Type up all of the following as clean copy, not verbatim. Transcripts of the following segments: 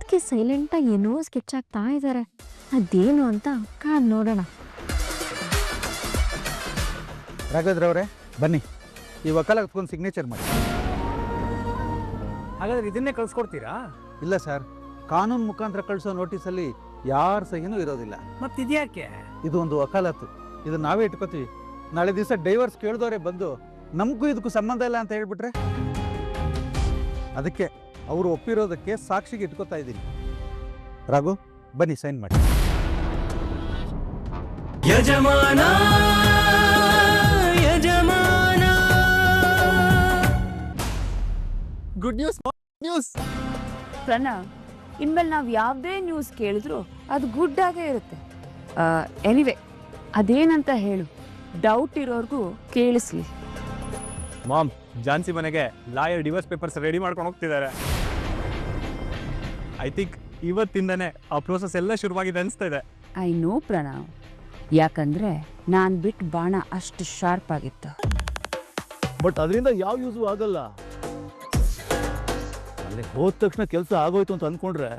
ಯಾಕೆ ಸೈಲೆಂಟಾಗಿ ಏನೋ ಸ್ಕೆಚ್ ಆಗ್ತಾ ಇದ್ದಾರೆ, ಅದೇನು ಅಂತ ಕಾದ್ ನೋಡೋಣ. ರಾಘವೇಂದ್ರ ಅವರೇ ಬನ್ನಿ, ಈ ವಕಾಲತ್ಗೊಂದು ಸಿಗ್ನೇಚರ್ ಮಾಡಿ. ಹಾಗಾದ್ರೆ ಇದನ್ನೇ ಕಳ್ಸ್ಕೊಡ್ತೀರಾ? ಇಲ್ಲ ಸರ್, ಕಾನೂನು ಮುಖಾಂತರ ಕಳಿಸೋ ನೋಟಿಸಲ್ಲಿ ಯಾರ ಸಹಿನೂ ಇರೋದಿಲ್ಲ. ಮತ್ತಿದ್ಯಾಕೆ? ಇದು ಒಂದು ವಕಾಲತ್ತು, ಇದು ನಾವೇ ಇಟ್ಕೋತೀವಿ. ನಾಳೆ ದಿವಸ ಡೈವರ್ಸ್ ಕೇಳಿದವರೇ ಬಂದು ನಮಗೂ ಇದಕ್ಕೂ ಸಂಬಂಧ ಇಲ್ಲ ಅಂತ ಹೇಳ್ಬಿಟ್ರೆ, ಅದಕ್ಕೆ ಅವರು ಒಪ್ಪಿರೋದಕ್ಕೆ ಸಾಕ್ಷಿಗೆ ಇಟ್ಕೋತಾ ಇದ್ದೀನಿ. ರಾಘು ಬನ್ನಿ, ಸೈನ್ ಮಾಡಿ. ಯಜಮಾನ ಯಜಮಾನ. Good news. ಪ್ರಣವ್, ಇನ್ಮೇಲೆ ನಾವು ಯಾವುದೇ ನ್ಯೂಸ್ ಕೇಳಿದ್ರು ಅದು ಗುಡ್ ಆಗೇ ಇರುತ್ತೆ. ಎನಿವೆ, ಅದೇನಂತ ಹೇಳು, ಡೌಟ್ ಇರೋರ್ಗೂ ಕೇಳಿಸ್ಲಿ. ಮಾಮ್, ಜಾನ್ಸಿ ಮನೆಗೆ ಲಾಯರ್ ಡಿವೋರ್ಸ್ ಪೇಪರ್ಸ್ ರೆಡಿ ಮಾಡ್ಕೊಂಡು ಹೋಗ್ತಿದ್ದಾರೆ. ಐ ಥಿಂಕ್ ಇವತ್ತಿಂದನೇ ಆ ಪ್ರೋಸೆಸ್ ಎಲ್ಲ ಶುರುವಾಗಿದೆ ಅನಿಸ್ತಾ ಇದೆ. ಐ ನೋ ಪ್ರಣವ್, ಯಾಕಂದ್ರೆ ನಾನು ಬಿಟ್ಟು ಬಾಣ ಅಷ್ಟು ಶಾರ್ಪ್ ಆಗಿತ್ತು. ಬಟ್ ಅದರಿಂದ ಯಾವ ಯೂಸು ಆಗಲ್ಲ. ಅಲ್ಲಿ ಹೋದ ತಕ್ಷಣ ಕೆಲಸ ಆಗೋಯ್ತು ಅಂತ ಅಂದ್ಕೊಂಡ್ರೆ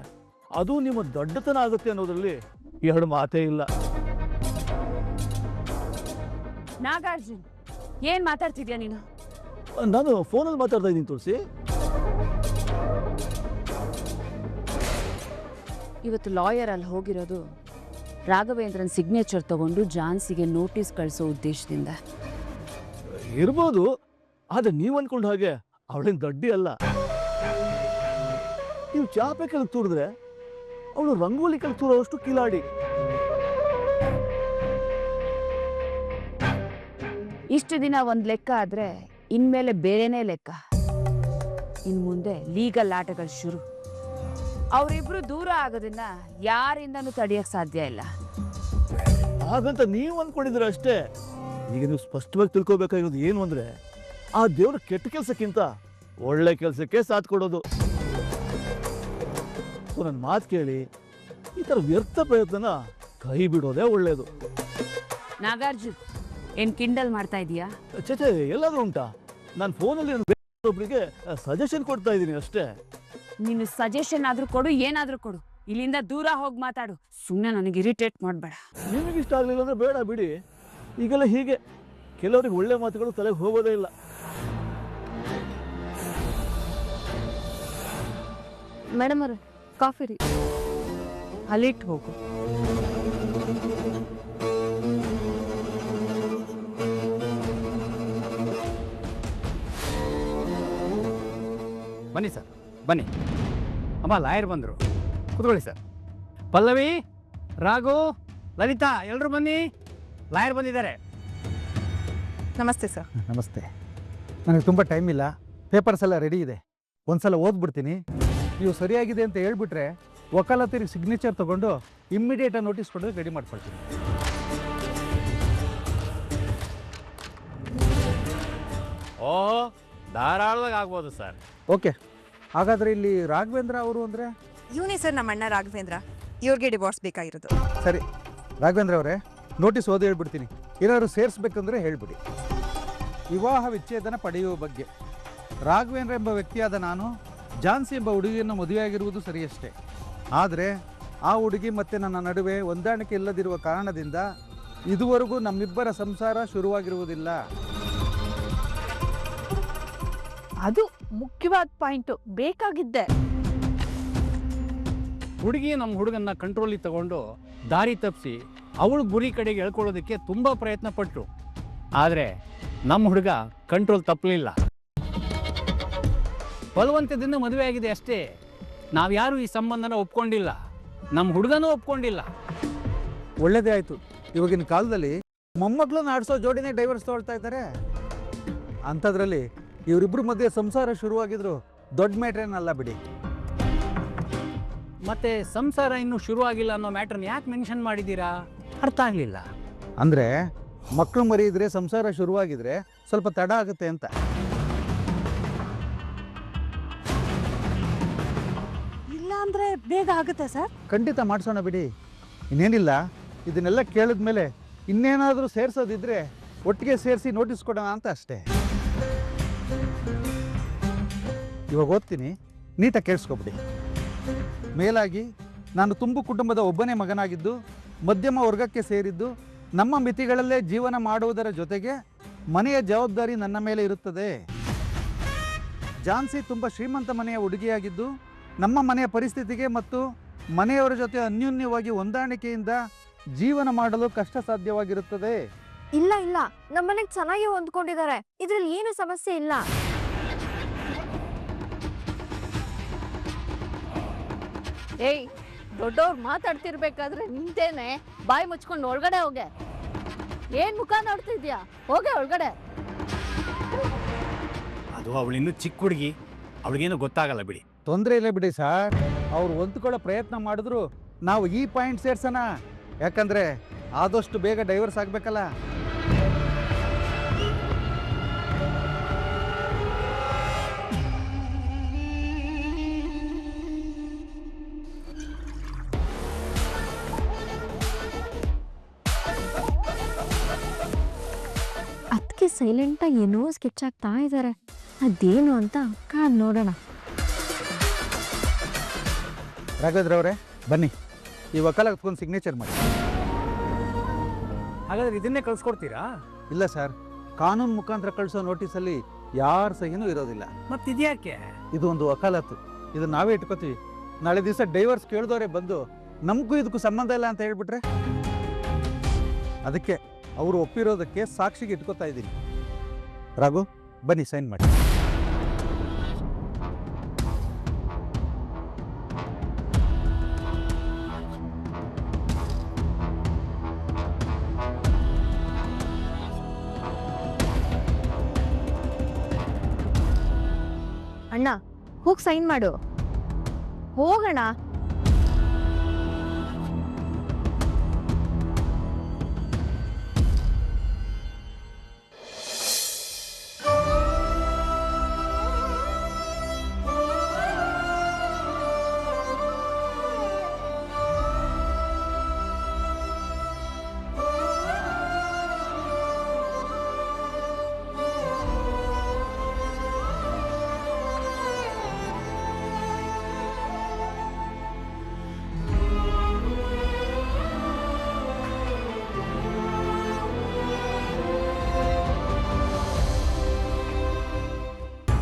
ಅದು ನಿಮ್ಮ ದೊಡ್ಡತನ ಆಗುತ್ತೆ ಅನ್ನೋದ್ರಲ್ಲಿ ಎರಡು ಮಾತೇ ಇಲ್ಲ. ನಾಗಾರ್ಜುನ್, ಏನ್ ಮಾತಾಡ್ತಿದ್ಯಾ ನೀನು? ನಾನು ಫೋನಲ್ಲಿ ಮಾತಾಡ್ತಾ ಇದ್ದೀನಿ ತುಳಸಿ. ಇವತ್ತು ಲಾಯರ್ ಅಲ್ಲಿ ಹೋಗಿರೋದು ರಾಘವೇಂದ್ರನ್ ಸಿಗ್ನೇಚರ್ ತಗೊಂಡು ಜಾನ್ಸಿಗೆ ನೋಟಿಸ್ ಕಳಿಸೋ ಉದ್ದೇಶದಿಂದ. ಇರ್ಬೋದು, ಆದ್ರೆ ನೀವು ಅನ್ಕೊಂಡ ಹಾಗೆ ಅವಳೇನು ದಡ್ಡಿ ಅಲ್ಲ. ನೀವು ಚಾಪೆ ಕೆಳಗೆ ತೂರಿದ್ರೆ ಅವಳು ರಂಗೋಲಿ ಕೆಳಗೆ ತೂರೋಷ್ಟು ಕಿಲಾಡಿ. ಇಷ್ಟು ದಿನ ಒಂದ್ ಲೆಕ್ಕ ಆದ್ರೆ ಇನ್ಮೇಲೆ ಬೇರೆನೇ ಲೆಕ್ಕ. ಇನ್ ಮುಂದೆ ಲೀಗಲ್ ಆಟಗಳು ಶುರು. ಅವರಿಬ್ರು ದೂರ ಆಗೋದನ್ನ ಯಾರಿಂದನೂ ತಡೆಯಕ್ ಸಾಧ್ಯ ಇಲ್ಲ. ಹಾಗಂತ ನೀವು ಅಂದ್ಕೊಂಡಿದ್ರೆ ಅಷ್ಟೇ. ಈಗ ನೀವು ಸ್ಪಷ್ಟವಾಗಿ ತಿಳ್ಕೊಬೇಕಾಗಿರೋದು ಏನು ಅಂದ್ರೆ, ಆ ದೇವ್ರ ಕೆಟ್ಟ ಕೆಲಸಕ್ಕಿಂತ ಒಳ್ಳೆ ಕೆಲಸಕ್ಕೆ ಸಾಥ್ ಕೊಡೋದು. ನನ್ನ ಮಾತು ಕೇಳಿ ಈ ತರ ವ್ಯರ್ಥ ಪ್ರಯತ್ನ ಕೈ ಬಿಡೋದೇ ಒಳ್ಳೇದು. ನಾಗಾರ್ಜುನ್, ಏನ್ ಕಿಂಡಲ್ ಮಾಡ್ತಾ ಇದೀಯಾ? ಚೇಚೆ, ಎಲ್ಲಾದ್ರೂ ಉಂಟಾ? ನಾನು ಫೋನಲ್ಲಿ ಒಬ್ಬರಿಗೆ ಸಜೆಷನ್ ಕೊಡ್ತಾ ಇದ್ದೀನಿ ಅಷ್ಟೇ. ನೀನು ಸಜೆಷನ್ ಆದ್ರೂ ಕೊಡು, ಏನಾದ್ರೂ ಕೊಡು, ಇಲ್ಲಿಂದ ದೂರ ಹೋಗಿ ಮಾತಾಡು. ಸುಮ್ಮನೆ ನನಗೆ ಇರಿಟೇಟ್ ಮಾಡಬೇಡ. ನಿಮಗೆ ಇಷ್ಟ ಆಗ್ಲಿಲ್ಲ ಅಂದ್ರೆ ಬೇಡ ಬಿಡಿ. ಈಗೆಲ್ಲ ಹೀಗೆ ಕೆಲವರಿಗೆ ಒಳ್ಳೆ ಮಾತುಗಳು ತಲೆಗೆ ಹೋಗೋದೇ ಇಲ್ಲ. ಮೇಡಮ್ ಅವ್ರೆ, ಕಾಫಿ ರೀ. ಅಲ್ಲಿಟ್ಟು ಹೋಗು. ಬನ್ನಿ ಸರ್, ಬನ್ನಿ. ಅಮ್ಮ, ಲಾಯರ್ ಬಂದರು, ಕೂತ್ಕೊಳ್ಳಿ ಸರ್. ಪಲ್ಲವಿ, ರಾಘು, ಲಲಿತಾ, ಎಲ್ಲರೂ ಬನ್ನಿ. ಲಾಯರ್ ಬಂದಿದ್ದಾರೆ. ನಮಸ್ತೆ ಸರ್. ನಮಸ್ತೆ. ನನಗೆ ತುಂಬ ಟೈಮ್ ಇಲ್ಲ, ಪೇಪರ್ಸ್ ಎಲ್ಲ ರೆಡಿ ಇದೆ, ಒಂದ್ಸಲ ಓದ್ಬಿಡ್ತೀನಿ. ನೀವು ಸರಿಯಾಗಿದೆ ಅಂತ ಹೇಳ್ಬಿಟ್ರೆ ವಕಾಲತಿಗೆ ಸಿಗ್ನೇಚರ್ ತೊಗೊಂಡು ಇಮ್ಮಿಡಿಯೇಟಾಗಿ ನೋಟಿಸ್ ಕೊಡೋದು ರೆಡಿ ಮಾಡ್ಕೊಳ್ತೀನಿ. ಓ, ಧಾರಾಳವಾಗಿ ಆಗ್ಬೋದು ಸರ್. ಓಕೆ, ಹಾಗಾದರೆ ಇಲ್ಲಿ ರಾಘವೇಂದ್ರ ಅವರು ಅಂದರೆ? ಇವನೇ ಸರ್ ನಮ್ಮ ಅಣ್ಣ ರಾಘವೇಂದ್ರ. ಇವ್ರಿಗೆ ಡಿವೋರ್ಸ್ ಬೇಕಾಗಿರೋದು. ಸರಿ ರಾಘವೇಂದ್ರ ಅವರೇ, ನೋಟಿಸ್ ಓದಿ ಹೇಳ್ಬಿಡ್ತೀನಿ. ಏನಾದ್ರು ಸೇರಿಸ್ಬೇಕಂದ್ರೆ ಹೇಳ್ಬಿಡಿ. ವಿವಾಹ ವಿಚ್ಛೇದನ ಪಡೆಯುವ ಬಗ್ಗೆ ರಾಘವೇಂದ್ರ ಎಂಬ ವ್ಯಕ್ತಿಯಾದ ನಾನು ಜಾನ್ಸಿ ಎಂಬ ಹುಡುಗಿಯನ್ನು ಮದುವೆಯಾಗಿರುವುದು ಸರಿಯಷ್ಟೇ. ಆದರೆ ಆ ಹುಡುಗಿ ಮತ್ತು ನನ್ನ ನಡುವೆ ಹೊಂದಾಣಿಕೆ ಇಲ್ಲದಿರುವ ಕಾರಣದಿಂದ ಇದುವರೆಗೂ ನಮ್ಮಿಬ್ಬರ ಸಂಸಾರ ಶುರುವಾಗಿರುವುದಿಲ್ಲ. ಅದು ಮುಖ್ಯವಾದ ಪಾಯಿಂಟು, ಬೇಕಾಗಿದ್ದೆ. ಹುಡುಗಿ ನಮ್ಮ ಹುಡುಗನ್ನ ಕಂಟ್ರೋಲಿಗೆ ತಗೊಂಡು ದಾರಿ ತಪ್ಪಿಸಿ ಅವಳು ಗುರಿ ಕಡೆಗೆ ಎಳ್ಕೊಳ್ಳೋದಕ್ಕೆ ತುಂಬ ಪ್ರಯತ್ನ ಪಟ್ಟರು. ಆದರೆ ನಮ್ಮ ಹುಡುಗ ಕಂಟ್ರೋಲ್ ತಪ್ಪಲಿಲ್ಲ. ಬಲವಂತದಿಂದ ಮದುವೆ ಆಗಿದೆ ಅಷ್ಟೇ. ನಾವ್ಯಾರೂ ಈ ಸಂಬಂಧನ ಒಪ್ಕೊಂಡಿಲ್ಲ, ನಮ್ಮ ಹುಡುಗನೂ ಒಪ್ಕೊಂಡಿಲ್ಲ. ಒಳ್ಳೆಯದೇ ಆಯಿತು. ಇವಾಗಿನ ಕಾಲದಲ್ಲಿ ಮೊಮ್ಮಕ್ಕಳನ್ನ ಆಡಿಸೋ ಜೋಡಿನೇ ಡೈವರ್ಸ್ ತೊಗೊಳ್ತಾ ಇದ್ದಾರೆ. ಅಂಥದ್ರಲ್ಲಿ ಇವರಿಬ್ಬರ ಮಧ್ಯೆ ಸಂಸಾರ ಶುರುವಾಗಿದ್ರು ದೊಡ್ಡ ಮ್ಯಾಟ್ರೇನಲ್ಲ ಬಿಡಿ. ಮತ್ತೆ ಸಂಸಾರ ಇನ್ನೂ ಶುರುವಾಗಿಲ್ಲ ಅನ್ನೋ ಮ್ಯಾಟ್ರನ್ನ ಯಾಕೆ ಮೆನ್ಷನ್ ಮಾಡಿದ್ದೀರಾ? ಅರ್ಥ ಆಗಲಿಲ್ಲ. ಅಂದರೆ ಮಕ್ಕಳು ಮರಿ ಇದ್ರೆ ಸಂಸಾರ ಶುರುವಾಗಿದ್ರೆ ಸ್ವಲ್ಪ ತಡ ಆಗುತ್ತೆ ಅಂತ. ಇಲ್ಲ ಅಂದ್ರೆ ಬೇಗ ಆಗುತ್ತೆ ಸರ್. ಖಂಡಿತ ಮಾಡಿಸೋಣ ಬಿಡಿ. ಇನ್ನೇನಿಲ್ಲ, ಇದನ್ನೆಲ್ಲ ಕೇಳಿದ್ಮೇಲೆ ಇನ್ನೇನಾದರೂ ಸೇರಿಸೋದಿದ್ರೆ ಒಟ್ಟಿಗೆ ಸೇರಿಸಿ ನೋಟಿಸ್ ಕೊಡೋಣ ಅಂತ ಅಷ್ಟೇ. ಇವಾಗ ಓದ್ತೀನಿ, ನೀಟಾಗಿ ಕೇಳಿಸ್ಕೊಬಿಡಿ. ಮೇಲಾಗಿ ನಾನು ತುಂಬು ಕುಟುಂಬದ ಒಬ್ಬನೇ ಮಗನಾಗಿದ್ದು ಮಧ್ಯಮ ವರ್ಗಕ್ಕೆ ಸೇರಿದ್ದು ನಮ್ಮ ಮಿತಿಗಳಲ್ಲೇ ಜೀವನ ಮಾಡುವುದರ ಜೊತೆಗೆ ಮನೆಯ ಜವಾಬ್ದಾರಿ ನನ್ನ ಮೇಲೆ ಇರುತ್ತದೆ. ಝಾನ್ಸಿ ತುಂಬ ಶ್ರೀಮಂತ ಮನೆಯ ಹುಡುಗಿಯಾಗಿದ್ದು ನಮ್ಮ ಮನೆಯ ಪರಿಸ್ಥಿತಿಗೆ ಮತ್ತು ಮನೆಯವರ ಜೊತೆ ಅನ್ಯೋನ್ಯವಾಗಿ ಹೊಂದಾಣಿಕೆಯಿಂದ ಜೀವನ ಮಾಡಲು ಕಷ್ಟ ಸಾಧ್ಯವಾಗಿರುತ್ತದೆ. ಇಲ್ಲ ಇಲ್ಲ, ನಮ್ಮನೆಗೆ ಚೆನ್ನಾಗಿ ಹೊಂದ್ಕೊಂಡಿದ್ದಾರೆ, ಇದ್ರಲ್ಲಿ ಏನು ಸಮಸ್ಯೆ ಇಲ್ಲ. ಏಯ್, ದೊಡ್ಡವ್ರು ಮಾತಾಡ್ತಿರ್ಬೇಕಾದ್ರೆ ನಿಂತೇನೆ ಬಾಯಿ ಮುಚ್ಕೊಂಡು ಒಳಗಡೆ ಹೋಗೆ. ಏನ್ ಮುಖ ನೋಡ್ತಿದ್ಯಾ? ಹೋಗೆ ಒಳಗಡೆ. ಅದು ಅವಳಿನ್ನೂ ಚಿಕ್ಕ ಹುಡುಗಿ, ಅವಳಿಗೇನು ಗೊತ್ತಾಗಲ್ಲ ಬಿಡಿ. ತೊಂದರೆ ಇಲ್ಲ ಬಿಡಿ ಸರ್, ಅವ್ರು ಹೊಂದ್ಕೊಳ್ಳೋ ಪ್ರಯತ್ನ ಮಾಡಿದ್ರು ನಾವು ಈ ಪಾಯಿಂಟ್ ಸೇರ್ಸೋಣ. ಯಾಕಂದರೆ ಆದಷ್ಟು ಬೇಗ ಡೈವರ್ಸ್ ಆಗಬೇಕಲ್ಲ. ಅದಕ್ಕೆ ಸೈಲೆಂಟಾಗಿ ಏನೋ ಸ್ಕೆಚ್ ಆಗ್ತಾ ಇದ್ದಾರೆ. ಅದೇನು ಅಂತ ಕಾದ್ ನೋಡೋಣ. ರಾಘವೇಂದ್ರ ಅವರೇ ಬನ್ನಿ, ಈ ವಕಾಲ ಕುತ್ಕೊಂಡು ಸಿಗ್ನೇಚರ್ ಮಾಡಿ. ಹಾಗಾದ್ರೆ ಇದನ್ನೇ ಕಳ್ಸ್ಕೊಡ್ತೀರಾ? ಇಲ್ಲ ಸರ್, ಕಾನೂನು ಮುಖಾಂತರ ಕಳಿಸೋ ನೋಟಿಸಲ್ಲಿ ಯಾರ ಸಹಿನೂ ಇರೋದಿಲ್ಲ. ಮತ್ತಿದ್ಯಾಕೆ? ಇದು ಒಂದು ವಕಾಲತ್ತು, ಇದು ನಾವೇ ಇಟ್ಕೋತೀವಿ. ನಾಳೆ ದಿವಸ ಡೈವರ್ಸ್ ಕೇಳಿದವರೇ ಬಂದು ನಮಗೂ ಇದಕ್ಕೂ ಸಂಬಂಧ ಇಲ್ಲ ಅಂತ ಹೇಳ್ಬಿಟ್ರೆ, ಅದಕ್ಕೆ ಅವರು ಒಪ್ಪಿರೋದಕ್ಕೆ ಸಾಕ್ಷಿಗೆ ಇಟ್ಕೋತಾ ಇದ್ದೀನಿ. ರಾಘು ಬನ್ನಿ, ಸೈನ್ ಮಾಡಿ. ಅಣ್ಣ ಹೋಗಿ ಸೈನ್ ಮಾಡು. ಹೋಗೋಣ.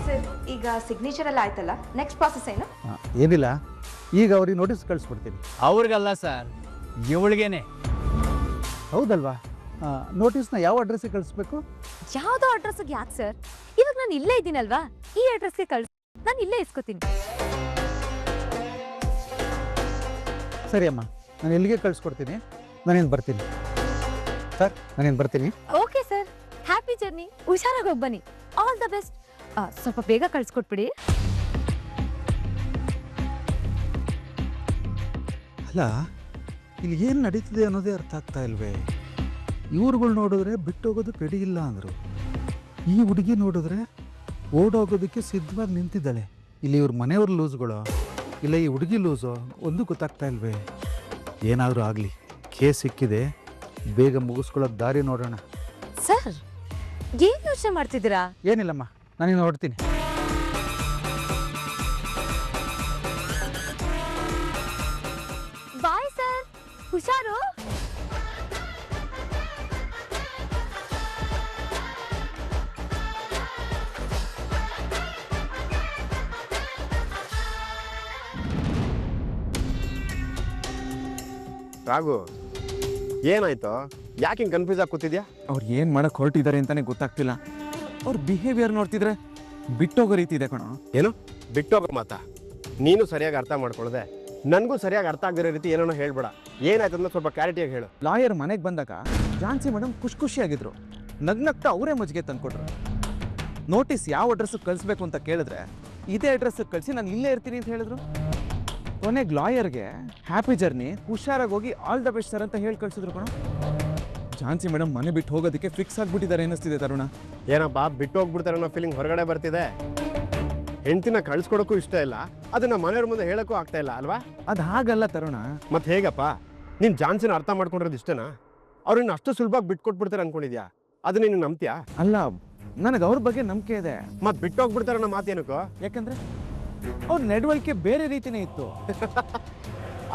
ಸರ್, ಈಗ ಸಿಗ್ನೇಚರ್ ಎಲ್ಲ ಆಯ್ತಲ್ಲ, ನೆಕ್ಸ್ಟ್ ಪ್ರಾಸೆಸ್ ಏನು? ಏನಿಲ್ಲ, ಈಗ ಅವ್ರಿಗೆ ನೋಟಿಸ್ ಕಳಿಸ್ಬಿಡ್ತೀನಿ. ಅವ್ರಿಗಲ್ಲ ಸರ್, ಇವಳಿಗೇನೆ. ಹೌದಲ್ವಾ? ನೋಟಿಸ್ನ ಯಾವ ಅಡ್ರೆಸ್ಸಿಗೆ ಕಳಿಸ್ಬೇಕು? ಯಾವ್ದೋ ಅಡ್ರೆಸ್ಗೆ ಯಾಕೆ ಸರ್? ಇವಾಗ ನಾನು ಇಲ್ಲೇ ಇದ್ದೀನಲ್ವಾ, ಈ ಅಡ್ರೆಸ್ಗೆ ಕಳ್ಸಿ, ನಾನು ಇಲ್ಲೇ ಇಸ್ಕೋತೀನಿ. ಸರಿ ಅಮ್ಮ, ನಾನು ಎಲ್ಲಿಗೆ ಕಳಿಸ್ಕೊಡ್ತೀನಿ. ನಾನೇನು ಬರ್ತೀನಿ ಸರ್, ನಾನೇನು ಬರ್ತೀನಿ. Okay sir, happy journey. ಹುಷಾರಾಗಿ ಹೋಗಿ ಬನ್ನಿ. All the best. ಸ್ವಲ್ಪ ಬೇಗ ಕಳ್ಸ್ಕೊಟ್ಬಿಡಿ. ಅಲ್ಲ, ಇಲ್ಲಿ ಏನು ನಡೀತಿದೆ ಅನ್ನೋದೇ ಅರ್ಥ ಆಗ್ತಾ ಇಲ್ವೇ? ಇವ್ರುಗಳು ನೋಡಿದ್ರೆ ಬಿಟ್ಟೋಗೋದಕ್ಕೆ ರೆಡಿ ಇಲ್ಲ ಅಂದರು, ಈ ಹುಡುಗಿ ನೋಡಿದ್ರೆ ಓಡೋಗೋದಕ್ಕೆ ಸಿದ್ಧವಾಗಿ ನಿಂತಿದ್ದಾಳೆ. ಇಲ್ಲಿ ಇವ್ರ ಮನೆಯವ್ರ ಲೂಸ್ಗಳು, ಇಲ್ಲ ಈ ಹುಡುಗಿ ಲೂಸು, ಒಂದು ಗೊತ್ತಾಗ್ತಾ ಇಲ್ವೇ? ಏನಾದರೂ ಆಗಲಿ, ಕೇಸ್ ಸಿಕ್ಕಿದೆ, ಬೇಗ ಮುಗಿಸ್ಕೊಳ್ಳೋಕೆ ದಾರಿ ನೋಡೋಣ. ಸರ್, ಏನ್ ಯೋಚನೆ ಮಾಡ್ತಿದ್ದೀರಾ? ಏನಿಲ್ಲಮ್ಮ, ನಾನಿನ್ನು ಹೊರಡ್ತೀನಿ. ಬಾಯ್ ಸರ್, ಹುಷಾರು. ರಾಘು, ಏನಾಯ್ತು? ಯಾಕೆ ಹಿಂಗೆ ಕನ್ಫ್ಯೂಸ್ ಆಗಿ ಕೂತಿದ್ಯಾ? ಅವ್ರು ಏನು ಮಾಡಕ್ಕೆ ಹೊರಟಿದ್ದಾರೆ ಅಂತಲೇ ಗೊತ್ತಾಗ್ತಿಲ್ಲ. ಅವ್ರ ಬಿಹೇವಿಯರ್ ನೋಡ್ತಿದ್ರೆ ಬಿಟ್ಟೋಗೋ ರೀತಿ ಇದೆ ಕಣೋ. ಏನು ಬಿಟ್ಟೋಗೋ ಮಾತಾ? ನೀನು ಸರಿಯಾಗಿ ಅರ್ಥ ಮಾಡ್ಕೊಳ್ಳದೆ, ನನಗೂ ಸರಿಯಾಗಿ ಅರ್ಥ ಆಗದಿರೋ ರೀತಿ ಏನೋ ಹೇಳ್ಬೇಡ. ಏನಾಯ್ತು ಅಂತ ಸ್ವಲ್ಪ ಕ್ಲಾರಿಟಿಯಾಗಿ ಹೇಳು. ಲಾಯರ್ ಮನೆಗೆ ಬಂದಾಗ ಝಾನ್ಸಿ ಮೇಡಮ್ ಖುಷಿಯಾಗಿದ್ರು. ನಗ್ನಗ್ತಾ ಅವರೇ ಮಜ್ಜಿಗೆ ತಂದ್ಕೊಟ್ರು. ನೋಟಿಸ್ ಯಾವ ಅಡ್ರೆಸ್ಗೆ ಕಳಿಸ್ಬೇಕು ಅಂತ ಕೇಳಿದ್ರೆ ಇದೇ ಅಡ್ರೆಸ್ಗೆ ಕಳಿಸಿ ನಾನು ಇಲ್ಲೇ ಇರ್ತೀನಿ ಅಂತ ಹೇಳಿದ್ರು. ಕೊನೆಗೆ ಲಾಯರ್ಗೆ ಹ್ಯಾಪಿ ಜರ್ನಿ, ಹುಷಾರಾಗಿ ಹೋಗಿ ಆಲ್ ದ ಬೆಸ್ಟ್ ಸರ್ ಅಂತ ಹೇಳಿ ಕಳಿಸಿದ್ರು ಕಣೋ. ಝಾನ್ಸಿ ಮೇಡಮ್ ಮನೆ ಬಿಟ್ಟು ಹೋಗೋದಕ್ಕೆ ಫಿಕ್ಸ್ ಆಗಿಬಿಟ್ಟಿದ್ದಾರೆ ಅನ್ನಿಸ್ತಿದೆ ತರುಣ. ಏನಪ್ಪ ಬಿಟ್ಟು ಹೋಗ್ಬಿಡ್ತಾರೆ ಅನ್ನೋ ಫೀಲಿಂಗ್ ಹೊರಗಡೆ ಬರ್ತಿದೆ. ಹೆಂಡ್ತಿನ ಕಳ್ಸ್ಕೊಡೋಕ್ಕೂ ಇಷ್ಟ ಇಲ್ಲ, ಅದನ್ನ ಮನೆಯವ್ರ ಮುಂದೆ ಹೇಳೋಕ್ಕೂ ಆಗ್ತಾ ಇಲ್ಲ ಅಲ್ವಾ? ಅದು ಹಾಗಲ್ಲ ತರುಣ. ಮತ್ತೆ ಹೇಗಪ್ಪ? ನೀನು ಝಾನ್ಸಿನ ಅರ್ಥ ಮಾಡ್ಕೊಂಡಿರೋದು ಇಷ್ಟನಾ? ಅವ್ರನ್ನ ಅಷ್ಟು ಸುಲಭವಾಗಿ ಬಿಟ್ಕೊಟ್ಬಿಡ್ತಾರೆ ಅನ್ಕೊಂಡಿದ್ಯಾ? ಅದನ್ನ ನೀನು ನಂಬ್ತೀಯಾ? ಅಲ್ಲ, ನನಗೆ ಅವ್ರ ಬಗ್ಗೆ ನಂಬಿಕೆ ಇದೆ. ಮತ್ತೆ ಬಿಟ್ಟು ಹೋಗ್ಬಿಡ್ತಾರೆ ಅನ್ನೋ ಮಾತೇನಕ್ಕೋ? ಯಾಕಂದ್ರೆ ಅವ್ರ ನಡವಳಿಕೆ ಬೇರೆ ರೀತಿನೇ ಇತ್ತು.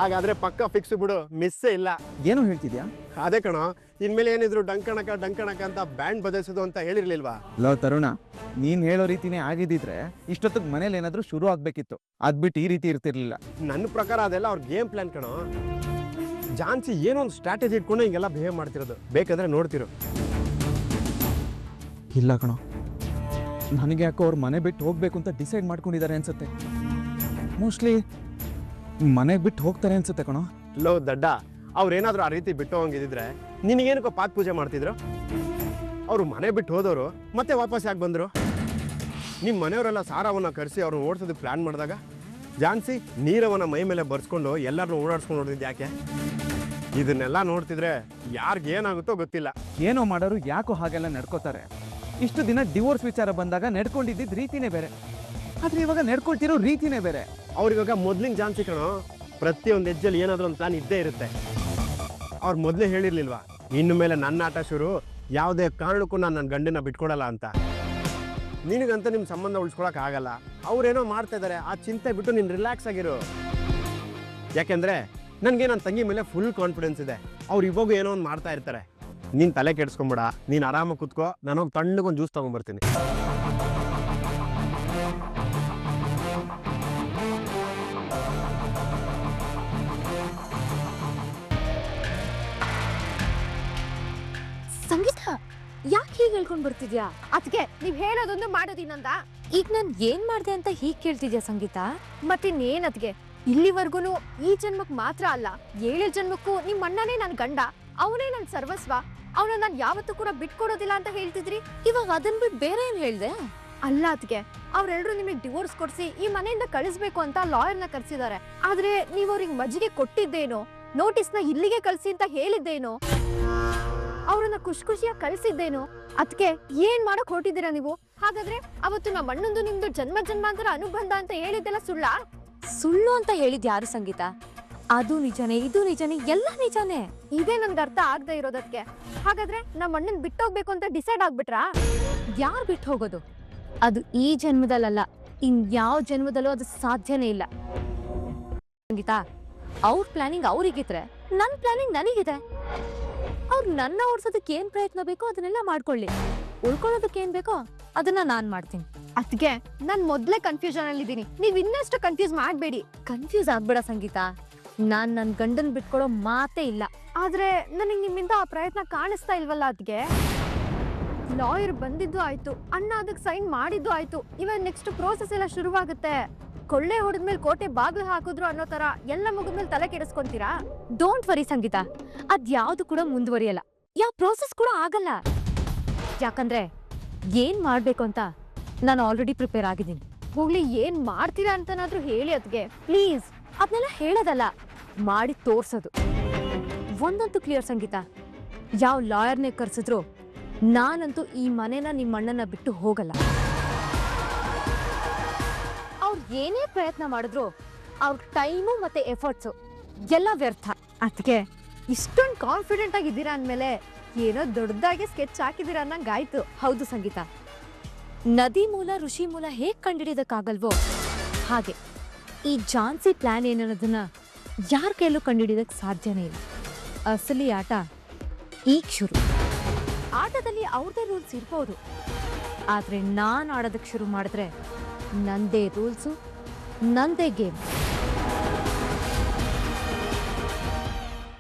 ಹಾಗಾದ್ರೆ ಪಕ್ಕ ಫಿಕ್ಸ್ ಬಿಡು, ಮಿಸ್ಸೇ ಇಲ್ಲ. ಏನು ಹೇಳ್ತಿದ್ಯಾ? ಅದೇ ಕಣೋ, ಇನ್ಮೇಲೆ ಏನಿದ್ರು ಡಂಕಣಕ ಅಂತ ಬ್ಯಾಂಡ್ ಬದಲಿಸೋದು ಅಂತ ಹೇಳಿರ್ಲಿಲ್ವಾ? ಲೋ ತರುಣ, ನೀನ್ ಹೇಳೋ ರೀತಿನೇ ಆಗಿದ್ದಿದ್ರೆ ಇಷ್ಟೊತ್ತಿಗೆ ಮನೇಲಿ ಏನಾದ್ರೂ ಶುರು ಆಗ್ಬೇಕಿತ್ತು. ಅದ್ಬಿಟ್ಟು ಈ ರೀತಿ ಇರ್ತಿರ್ಲಿಲ್ಲ. ನನ್ನ ಪ್ರಕಾರ ಅದೆಲ್ಲ ಅವ್ರ ಗೇಮ್ ಪ್ಲಾನ್ ಕಣೋ. ಝಾನ್ಸಿ ಏನೋ ಒಂದು ಸ್ಟ್ರಾಟಜಿ ಇಟ್ಕೊಂಡು ಹಿಂಗೆಲ್ಲ ಬಿಹೇವ್ ಮಾಡ್ತಿರೋದು, ಬೇಕಾದ್ರೆ ನೋಡ್ತಿರು. ಇಲ್ಲ ಕಣೋ, ನನಗೆ ಯಾಕೋ ಅವ್ರು ಮನೆ ಬಿಟ್ಟು ಹೋಗ್ಬೇಕು ಅಂತ ಡಿಸೈಡ್ ಮಾಡ್ಕೊಂಡಿದ್ದಾರೆ ಅನ್ಸುತ್ತೆ. ಮೋಸ್ಟ್ಲಿ ಮನೆಗೆ ಬಿಟ್ಟು ಹೋಗ್ತಾರೆ ಅನ್ಸುತ್ತೆ ಕಣೋ. ಲೋ ದಡ್ಡ, ಅವ್ರೇನಾದ್ರೂ ಆ ರೀತಿ ಬಿಟ್ಟು ಹೋಗಿದ್ರೆ ನಿನಗೇನಕ್ಕೋ ಪಾತ್ ಪೂಜೆ ಮಾಡ್ತಿದ್ರು? ಅವರು ಮನೆ ಬಿಟ್ಟು ಹೋದವರು ಮತ್ತೆ ವಾಪಸ್ ಯಾಕೆ ಬಂದರು? ನಿಮ್ಮ ಮನೆಯವರೆಲ್ಲ ಸಾರವನ್ನ ಕರೆಸಿ ಅವ್ರನ್ನ ಓಡಿಸೋದಕ್ಕೆ ಪ್ಲ್ಯಾನ್ ಮಾಡಿದಾಗ ಝಾನ್ಸಿ ನೀರವನ್ನ ಮೈ ಮೇಲೆ ಬರ್ಸ್ಕೊಂಡು ಎಲ್ಲರನ್ನೂ ಓಡಾಡ್ಸ್ಕೊಂಡು ನೋಡಿದ್ದು ಯಾಕೆ? ಇದನ್ನೆಲ್ಲ ನೋಡ್ತಿದ್ರೆ ಯಾರಿಗೇನಾಗುತ್ತೋ ಗೊತ್ತಿಲ್ಲ. ಏನೋ ಮಾಡೋರು ಯಾಕೋ ಹಾಗೆಲ್ಲ ನಡ್ಕೋತಾರೆ. ಇಷ್ಟು ದಿನ ಡಿವೋರ್ಸ್ ವಿಚಾರ ಬಂದಾಗ ನಡ್ಕೊಂಡಿದ್ದ ರೀತಿನೇ ಬೇರೆ, ಆದ್ರೆ ಇವಾಗ ನಡ್ಕೊಳ್ತಿರೋ ರೀತಿನೇ ಬೇರೆ. ಅವ್ರಿವಾಗ ಮೊದ್ಲಿನ ಝಾನ್ಸಿ ಕಣೋ, ಪ್ರತಿಯೊಂದು ಹೆಜ್ಜೆಲಿ ಏನಾದರೂ ಒಂದು ಪ್ಲಾನ್ ಇದ್ದೇ ಇರುತ್ತೆ. ಅವ್ರು ಮೊದಲೇ ಹೇಳಿರ್ಲಿಲ್ವಾ, ಇನ್ನು ಮೇಲೆ ನನ್ನ ಆಟ ಶುರು, ಯಾವುದೇ ಕಾರಣಕ್ಕೂ ನಾನು ನನ್ನ ಗಂಡನ ಬಿಟ್ಕೊಡಲ್ಲ ಅಂತ. ನಿನಗಂತ ನಿಮ್ಮ ಸಂಬಂಧ ಉಳಿಸ್ಕೊಳಕ್ ಆಗಲ್ಲ. ಅವ್ರೇನೋ ಮಾಡ್ತಾ ಇದ್ದಾರೆ, ಆ ಚಿಂತೆ ಬಿಟ್ಟು ನೀನು ರಿಲ್ಯಾಕ್ಸ್ ಆಗಿರು. ಯಾಕೆಂದ್ರೆ ನನಗೆ ನನ್ನ ತಂಗಿ ಮೇಲೆ ಫುಲ್ ಕಾನ್ಫಿಡೆನ್ಸ್ ಇದೆ. ಅವ್ರು ಇವಾಗೂ ಏನೋ ಒಂದು ಮಾಡ್ತಾ ಇರ್ತಾರೆ. ನೀನು ತಲೆ ಕೆಡಿಸ್ಕೊಂಬಿಡ, ನೀನು ಆರಾಮಾಗಿ ಕುತ್ಕೋ, ನಾನು ಹೋಗಿ ತಣ್ಣಗೊಂದು ಜ್ಯೂಸ್ ತೊಗೊಂಡ್ಬರ್ತೀನಿ. ಸಂಗೀತ, ಯಾಕೆ ಹೀಗೆ ಹೇಳ್ಕೊಂಡ್ ಬರ್ತಿದ್ಯಾ? ಅದಕ್ಕೆ ನೀವ್ ಹೇಳೋದೊಂದು ಮಾಡೋದಿನ್ನೊಂದ. ಈಗ ನಾನ್ ಏನ್ ಮಾಡ್ದೆ ಅಂತ ಹೀಗೆ ಕೇಳ್ತಿದ್ಯಾ ಸಂಗೀತ? ಮತ್ತಿನ್ನೇನ್ ಅದ್ಗೆ? ಇಲ್ಲಿವರೆಗೂ ಈ ಜನ್ಮಕ್ ಮಾತ್ರ ಅಲ್ಲ, 7 ಜನ್ಮಕ್ಕೂ ನಿಮ್ಮ ಅಣ್ಣನೇ ನನ್ ಗಂಡ, ಅವನೇ ನನ್ ಸರ್ವಸ್ವ, ಅವನ ನಾನು ಯಾವತ್ತೂ ಕೂಡ ಬಿಟ್ಕೊಡೋದಿಲ್ಲ ಅಂತ ಹೇಳ್ತಿದ್ರಿ. ಇವಾಗ ಅದನ್ ಬಿಟ್ಟು ಬೇರೆ ಏನ್ ಹೇಳ್ದೆ? ಅಲ್ಲ ಅದಕ್ಕೆ, ಅವ್ರೆಲ್ರು ನಿಮಗೆ ಡಿವೋರ್ಸ್ ಕೊಡ್ಸಿ ಈ ಮನೆಯಿಂದ ಕಳಿಸ್ಬೇಕು ಅಂತ ಲಾಯರ್ನ ಕರ್ಸಿದ್ದಾರೆ. ಆದ್ರೆ ನೀವ್ ಅವ್ರಿಗೆ ಮಜ್ಜಿಗೆ ಕೊಟ್ಟಿದ್ದೇನೋ, ನೋಟಿಸ್ನ ಇಲ್ಲಿಗೆ ಕಳ್ಸಿ ಅಂತ ಹೇಳಿದ್ದೇನೋ, ಅವ್ರನ್ನ ಖುಷಿಯಾಗಿ ಕಳ್ಸಿದ್ದೇನೋ. ಅದಕ್ಕೆ ಏನ್ ಮಾಡಕ್ ಹೊರಟಿದ್ದೀರಾ ನೀವು? ಹಾಗಾದ್ರೆ ಅವತ್ತು ನಮ್ಮ ಅಣ್ಣಂದು ನಿಮ್ದು ಜನ್ಮ ಜನ್ಮಾಂತರ ಅನುಬಂಧ ಅಂತ ಹೇಳಿದ್ದೆಲ್ಲ ಸುಳ್ಳ? ಸುಳ್ಳು ಅಂತ ಹೇಳಿದ್ ಯಾರು ಸಂಗೀತ? ಅದು ನಿಜನೇ, ಇದು ನಿಜನೇ, ಎಲ್ಲ ನಿಜಾನೇ. ಇದೇ ನನ್ಗೆ ಅರ್ಥ ಆಗದೆ ಇರೋದಕ್ಕೆ. ಹಾಗಾದ್ರೆ ನಮ್ಮ ಅಣ್ಣನ್ ಬಿಟ್ಟೋಗ್ಬೇಕು ಅಂತ ಡಿಸೈಡ್ ಆಗ್ಬಿಟ್ರಾ? ಯಾರು ಬಿಟ್ಟು ಹೋಗೋದು? ಅದು ಈ ಜನ್ಮದಲ್ಲ, ಇನ್ಯಾವ ಜನ್ಮದಲ್ಲೂ ಅದು ಸಾಧ್ಯನೇ ಇಲ್ಲ ಸಂಗೀತ. ಅವ್ರ ಪ್ಲಾನಿಂಗ್ ಅವ್ರಿಗಿದ್ರೆ ನನ್ನ ಪ್ಲಾನಿಂಗ್ ನನಗಿದೆ. ಅವ್ರು ನನ್ನ ಓಡಿಸೋದಕ್ಕೆ ಏನ್ ಪ್ರಯತ್ನ ಬೇಕೋ ಅದನ್ನೆಲ್ಲ ಮಾಡ್ಕೊಳ್ಳಿ, ಉಳ್ಕೊಳ್ಳೋದಕ್ಕೆ ಏನ್ ಬೇಕೋ ಅದನ್ನ ನಾನ್ ಮಾಡ್ತೀನಿ. ಅದಕ್ಕೆ ನಾನ್ ಮೊದ್ಲೇ ಕನ್ಫ್ಯೂಷನ್ ಅಲ್ಲಿ ಇದೀನಿ, ನೀವ್ ಇನ್ನಷ್ಟು ಕನ್ಫ್ಯೂಸ್ ಮಾಡ್ಬೇಡಿ. ಕನ್ಫ್ಯೂಸ್ ಆಗ್ಬೇಡ ಸಂಗೀತ, ನಾನ್ ನನ್ ಗಂಡನ್ ಬಿಟ್ಕೊಡೋ ಮಾತೇ ಇಲ್ಲ. ಆದ್ರೆ ನನಗೆ ನಿಮ್ಮಿಂದ ಆ ಪ್ರಯತ್ನ ಕಾಣಿಸ್ತಾ ಇಲ್ವಲ್ಲ. ಅದಕ್ಕೆ ಲಾಯರ್ ಬಂದಿದ್ದು ಆಯ್ತು, ಅಣ್ಣ ಅದಕ್ಕೆ ಸೈನ್ ಮಾಡಿದ್ದು ಆಯ್ತು, ಇವಾಗ ನೆಕ್ಸ್ಟ್ ಪ್ರೋಸೆಸ್ ಎಲ್ಲ ಶುರುವಾಗುತ್ತೆ. ಕೊಳ್ಳೆ ಹೊಡೆದ್ಮೇಲೆ ಕೋಟೆ ಬಾಗ್ಲು ಹಾಕಿದ್ರು ಅನ್ನೋ ತರ ಎಲ್ಲ ಮುಗಿದ್ಮೇಲೆ ತಲೆ ಕೆಡಿಸ್ಕೊಂತೀರಾ? ಡೋಂಟ್ ವರಿ ಸಂಗೀತ, ಅದ್ಯಾವ್ದು ಕೂಡ ಮುಂದುವರಿಯಲ್ಲ, ಯಾವ ಪ್ರೋಸೆಸ್ ಕೂಡ ಆಗಲ್ಲ. ಯಾಕಂದ್ರೆ ಏನ್ ಮಾಡ್ಬೇಕು ಅಂತ ನಾನು ಆಲ್ರೆಡಿ ಪ್ರಿಪೇರ್ ಆಗಿದ್ದೀನಿ. ಹೋಗ್ಲಿ, ಏನ್ ಮಾಡ್ತೀರಾ ಅಂತನಾದ್ರೂ ಹೇಳಿ ಅದ್ಗೆ ಪ್ಲೀಸ್. ಅದನ್ನೆಲ್ಲ ಹೇಳೋದಲ್ಲ, ಮಾಡಿ ತೋರ್ಸೋದು. ಒಂದಂತೂ ಕ್ಲಿಯರ್ ಸಂಗೀತ, ಯಾವ ಲಾಯರ್ನೇ ಕರ್ಸಿದ್ರು ನಾನಂತೂ ಈ ಮನೆನ ನಿಮ್ಮ ಅಣ್ಣನ ಬಿಟ್ಟು ಹೋಗಲ್ಲ. ಅವ್ರು ಏನೇ ಪ್ರಯತ್ನ ಮಾಡಿದ್ರು ಅವ್ರ ಟೈಮು ಮತ್ತೆ ಎಫರ್ಟ್ಸು ಎಲ್ಲ ವ್ಯರ್ಥ. ಅದಕ್ಕೆ ಇಷ್ಟೊಂದು ಕಾನ್ಫಿಡೆಂಟ್ ಆಗಿದ್ದೀರಾ ಅಂದಮೇಲೆ ಏನೋ ದೊಡ್ಡದಾಗಿ ಸ್ಕೆಚ್ ಹಾಕಿದ್ದೀರಾ ಅನ್ನಂಗಾಯ್ತು. ಹೌದು ಸಂಗೀತ, ನದಿ ಮೂಲ ಋಷಿ ಮೂಲ ಹೇಗೆ ಕಂಡುಹಿಡಿಯೋದಕ್ಕಾಗಲ್ವೋ ಹಾಗೆ ಈ ಝಾನ್ಸಿ ಪ್ಲಾನ್ ಏನನ್ನೋದನ್ನ ಯಾರ ಕೈಯಲ್ಲೂ ಕಂಡುಹಿಡಿಯೋದಕ್ಕೆ ಸಾಧ್ಯನೇ ಇಲ್ಲ. ಅಸಲಿ ಆಟ ಈಗ ಶುರು. ಆಟದಲ್ಲಿ ಅವ್ರದೇ ರೂಲ್ಸ್ ಇರ್ಬೋದು, ಆದರೆ ನಾನು ಆಡೋದಕ್ಕೆ ಶುರು ಮಾಡಿದ್ರೆ ನಂದೇ ರೂಲ್ಸು, ನಂದೇ ಗೇಮ್.